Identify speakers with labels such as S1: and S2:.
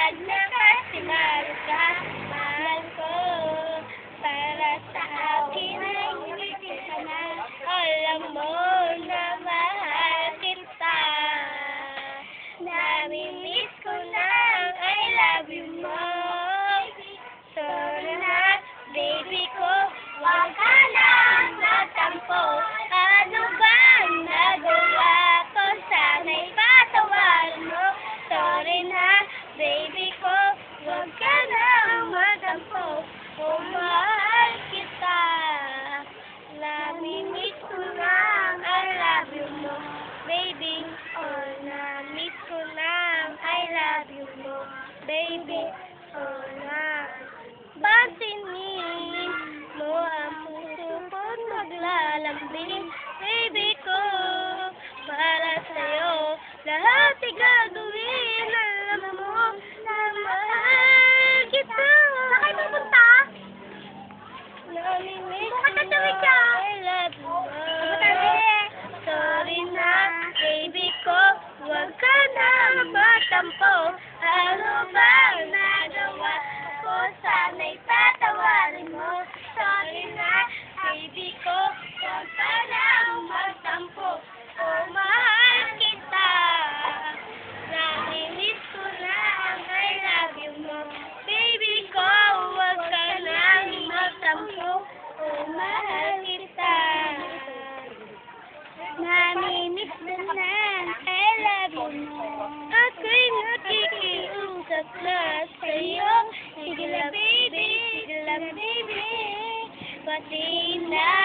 S1: Pag nakasimalo ka, mahal ko. Para sa akin ay ngiti ka na. Alam mo na mahal kita. Nami-miss ko na ang I love you mo. Sorry na, baby ko, huwag ka lang magtampo. Ano ba ang nagawa ko? Sana'y patawarin mo. Sorry na, baby ko, huwag ka lang magtampo. Oh, mahal kita. Nami-miss ko na ang I love you mo. Baby, oh, nami-miss ko na ang I love you mo. Baby, oh, pansinin mo ang puso ko't maglalambing. Baby ko, para sa'yo lahat ay gagawin. Alam mo na mahal kita. Saan kayo pupunta? Nami-miss ko na I love you mo. Sorry na, baby ko, huwag ka na magtampo. Ano ba ang nagawa ko? Sana'y patawarin mo. Sorry na, baby ko, huwag ka lang magtampo. Oh, mahal kita. Nami-miss ko na ang I love you mo. Baby ko, huwag ka lang magtampo. Oh, mahal kita. Nami-miss ko na ang I love you mo. Ako'y nakikiusap na sa'yo. Sige lang, baby. Sige lang, baby. Pati na